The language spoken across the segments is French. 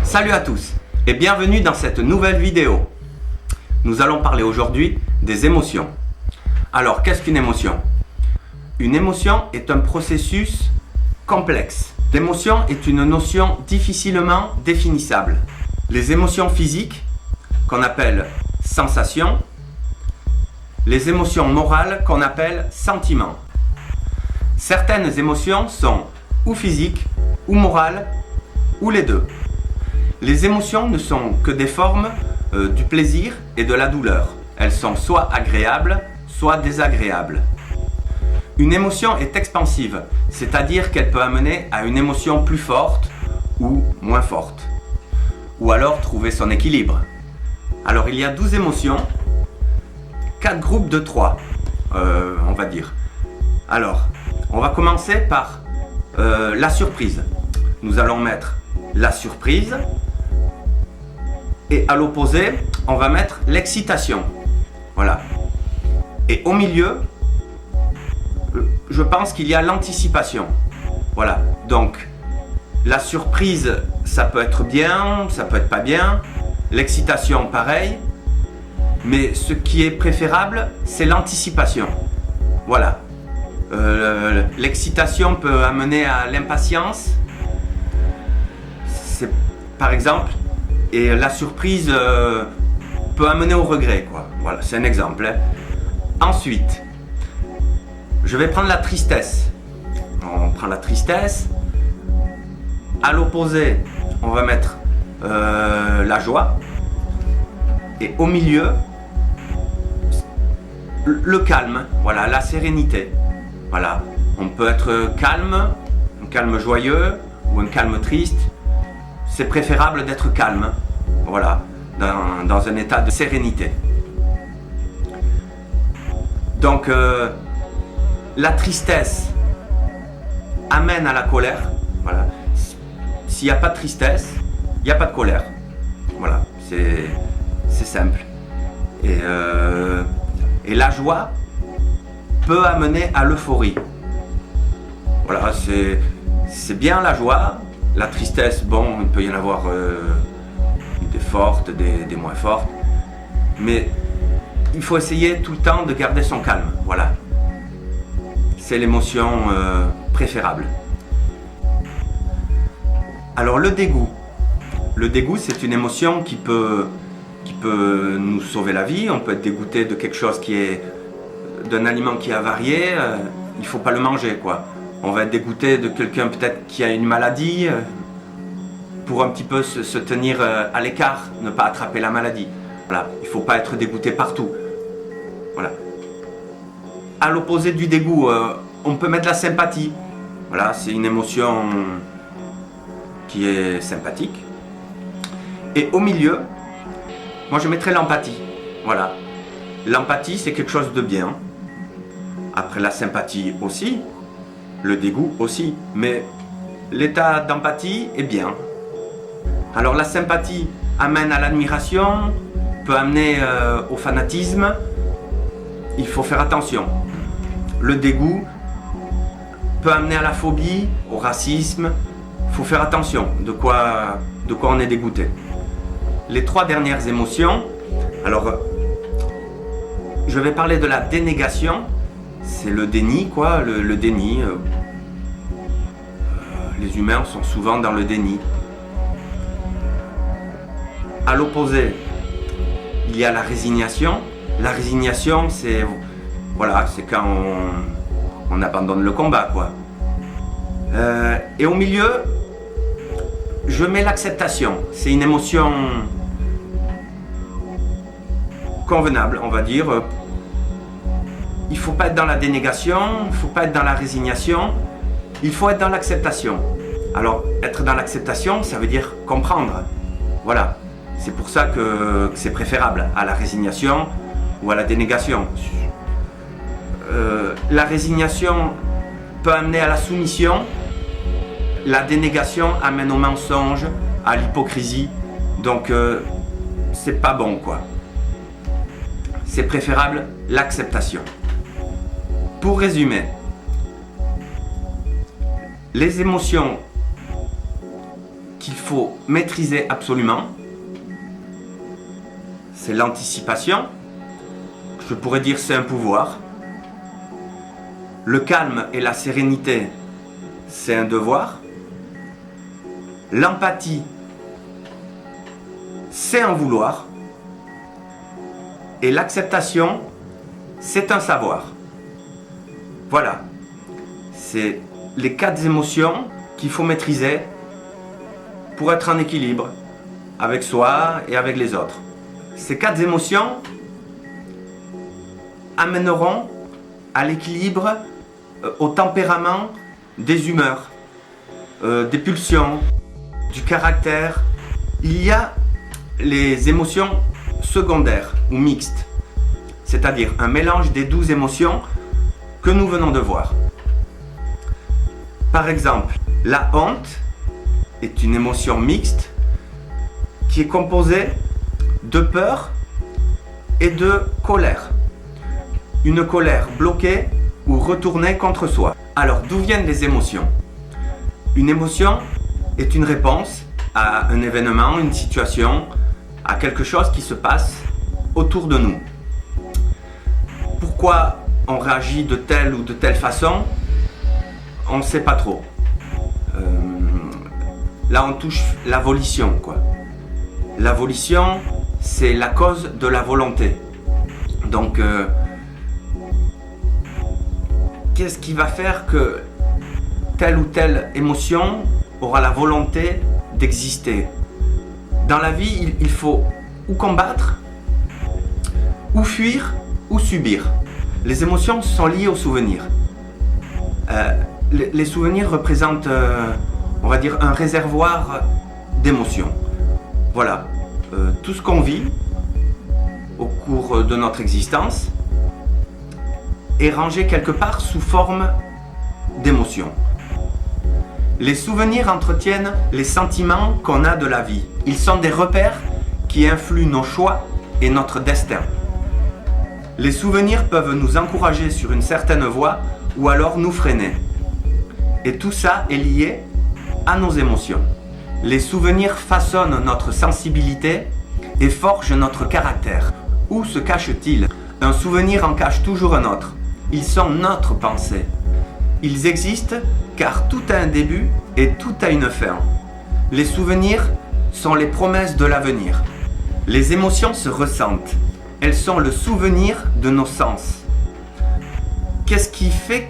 Salut à tous et bienvenue dans cette nouvelle vidéo. Nous allons parler aujourd'hui des émotions. Alors, qu'est-ce qu'une émotion? Une émotion est un processus complexe. L'émotion est une notion difficilement définissable. Les émotions physiques, qu'on appelle sensations, les émotions morales, qu'on appelle sentiments. Certaines émotions sont ou physiques, ou morales, ou les deux. Les émotions ne sont que des formes du plaisir et de la douleur. Elles sont soit agréables, soit désagréables. Une émotion est expansive, c'est-à-dire qu'elle peut amener à une émotion plus forte ou moins forte. Ou alors trouver son équilibre. Alors il y a 12 émotions, 4 groupes de 3, on va dire. Alors, on va commencer par la surprise. Nous allons mettre la surprise. Et à l'opposé, on va mettre l'excitation. Voilà. Et au milieu, je pense qu'il y a l'anticipation. Voilà. Donc, la surprise, ça peut être bien, ça peut être pas bien. L'excitation, pareil. Mais ce qui est préférable, c'est l'anticipation. Voilà. L'excitation peut amener à l'impatience. C'est, par exemple, et la surprise peut amener au regret, quoi. Voilà, c'est un exemple. Hein. Ensuite, je vais prendre la tristesse. On prend la tristesse. À l'opposé, on va mettre la joie. Et au milieu, le calme. Voilà, la sérénité. Voilà, on peut être calme, un calme joyeux ou un calme triste. C'est préférable d'être calme, voilà, dans un état de sérénité. Donc, la tristesse amène à la colère. Voilà. S'il n'y a pas de tristesse, il n'y a pas de colère. Voilà, c'est simple. Et la joie peut amener à l'euphorie. Voilà, c'est bien la joie. La tristesse, bon, il peut y en avoir des fortes, des moins fortes. Mais il faut essayer tout le temps de garder son calme. Voilà. C'est l'émotion préférable. Alors le dégoût. Le dégoût, c'est une émotion qui peut nous sauver la vie. On peut être dégoûté de quelque chose d'un aliment qui est avarié. Il ne faut pas le manger, quoi. On va être dégoûté de quelqu'un peut-être qui a une maladie pour un petit peu se tenir à l'écart, ne pas attraper la maladie. Voilà. Il ne faut pas être dégoûté partout. Voilà. À l'opposé du dégoût, on peut mettre la sympathie. Voilà, c'est une émotion qui est sympathique. Et au milieu, moi je mettrais l'empathie. Voilà. L'empathie, c'est quelque chose de bien. Après la sympathie aussi. Le dégoût aussi, mais l'état d'empathie est bien. Alors la sympathie amène à l'admiration, peut amener au fanatisme. Il faut faire attention. Le dégoût peut amener à la phobie, au racisme. Il faut faire attention de quoi on est dégoûté. Les 3 dernières émotions, alors je vais parler de la dénégation. C'est le déni, quoi, le déni. Les humains sont souvent dans le déni. À l'opposé, il y a la résignation. La résignation, c'est quand on abandonne le combat, quoi. Et au milieu, je mets l'acceptation. C'est une émotion convenable, on va dire. Il ne faut pas être dans la dénégation, il ne faut pas être dans la résignation, il faut être dans l'acceptation. Alors, être dans l'acceptation, ça veut dire comprendre. Voilà. C'est pour ça que c'est préférable à la résignation ou à la dénégation. La résignation peut amener à la soumission. La dénégation amène au mensonge, à l'hypocrisie. Donc, c'est pas bon, quoi. c'est préférable l'acceptation. Pour résumer, les émotions qu'il faut maîtriser absolument, c'est l'anticipation. Je pourrais dire c'est un pouvoir. Le calme et la sérénité, c'est un devoir. L'empathie, c'est un vouloir. Et l'acceptation, c'est un savoir. Voilà. C'est les 4 émotions qu'il faut maîtriser pour être en équilibre avec soi et avec les autres. Ces 4 émotions amèneront à l'équilibre, au tempérament des humeurs, des pulsions, du caractère. Il y a les émotions secondaires ou mixtes, c'est-à-dire un mélange des 12 émotions que nous venons de voir. Par exemple, la honte est une émotion mixte qui est composée de peur et de colère. Une colère bloquée ou retournée contre soi. Alors, d'où viennent les émotions? Une émotion est une réponse à un événement, une situation, à quelque chose qui se passe autour de nous. Pourquoi on réagit de telle ou de telle façon? On ne sait pas trop. Là, on touche la volition, quoi. La volition, c'est la cause de la volonté. Donc, qu'est-ce qui va faire que telle ou telle émotion aura la volonté d'exister? Dans la vie, il faut ou combattre, ou fuir, ou subir. Les émotions sont liées aux souvenirs. Les souvenirs représentent, on va dire, un réservoir d'émotions. Voilà, tout ce qu'on vit au cours de notre existence est rangé quelque part sous forme d'émotions. Les souvenirs entretiennent les sentiments qu'on a de la vie. Ils sont des repères qui influent nos choix et notre destin. Les souvenirs peuvent nous encourager sur une certaine voie ou alors nous freiner. Et tout ça est lié à nos émotions. Les souvenirs façonnent notre sensibilité et forgent notre caractère. Où se cache-t-il? Un souvenir en cache toujours un autre. Ils sont notre pensée. Ils existent car tout a un début et tout a une fin. Les souvenirs sont les promesses de l'avenir. Les émotions se ressentent. Elles sont le souvenir de nos sens. Qu'est-ce qui fait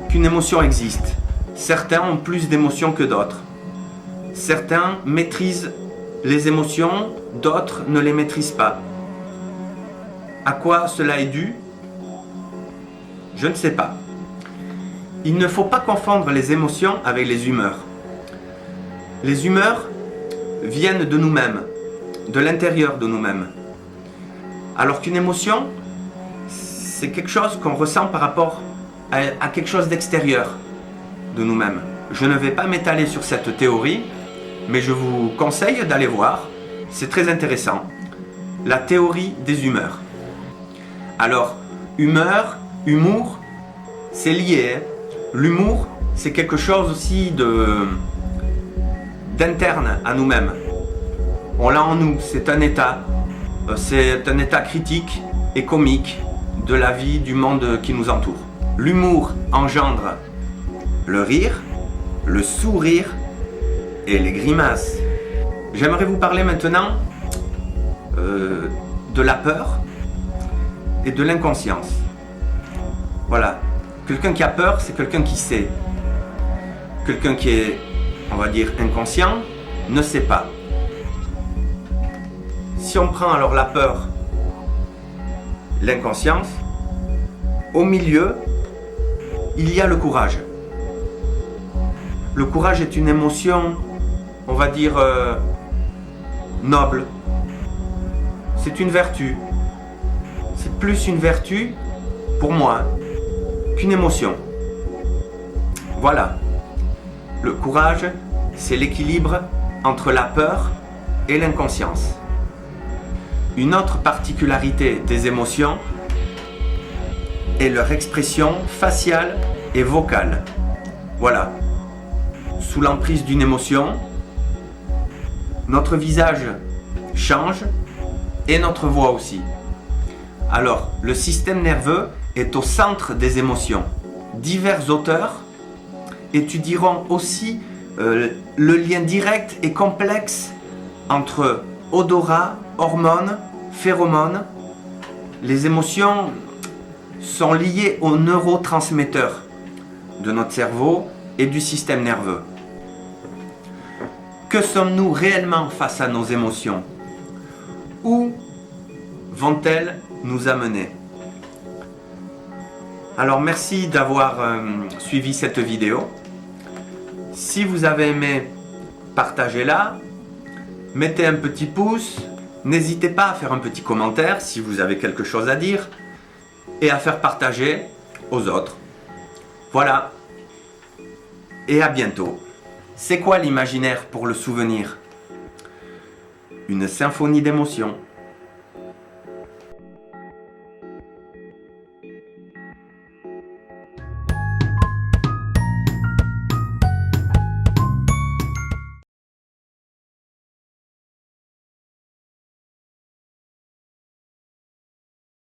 qu'une émotion existe? Certains ont plus d'émotions que d'autres. Certains maîtrisent les émotions, d'autres ne les maîtrisent pas. À quoi cela est dû? Je ne sais pas. Il ne faut pas confondre les émotions avec les humeurs. Les humeurs viennent de nous-mêmes, de l'intérieur de nous-mêmes. Alors qu'une émotion, c'est quelque chose qu'on ressent par rapport à quelque chose d'extérieur de nous-mêmes. Je ne vais pas m'étaler sur cette théorie, mais je vous conseille d'aller voir. C'est très intéressant. La théorie des humeurs. Alors, humeur, humour, c'est lié. L'humour, c'est quelque chose aussi d'interne à nous-mêmes. On l'a en nous, c'est un état critique et comique de la vie, du monde qui nous entoure. L'humour engendre le rire, le sourire et les grimaces. J'aimerais vous parler maintenant de la peur et de l'inconscience. Voilà. Quelqu'un qui a peur, c'est quelqu'un qui sait. Quelqu'un qui est, on va dire, inconscient, ne sait pas. Si on prend alors la peur, l'inconscience, au milieu, il y a le courage. Le courage est une émotion, on va dire, noble. C'est une vertu. C'est plus une vertu, pour moi, qu'une émotion. Voilà. Le courage, c'est l'équilibre entre la peur et l'inconscience. Une autre particularité des émotions est leur expression faciale et vocale. Voilà. Sous l'emprise d'une émotion, notre visage change et notre voix aussi. Alors, le système nerveux est au centre des émotions. Divers auteurs étudieront aussi le lien direct et complexe entre odorat, hormones, phéromones. Les émotions sont liées aux neurotransmetteurs de notre cerveau et du système nerveux. Que sommes-nous réellement face à nos émotions? Où vont-elles nous amener? Alors merci d'avoir suivi cette vidéo. Si vous avez aimé, partagez-la, mettez un petit pouce, n'hésitez pas à faire un petit commentaire si vous avez quelque chose à dire et à faire partager aux autres. Voilà. Et à bientôt. C'est quoi l'imaginaire pour le souvenir? Une symphonie d'émotions.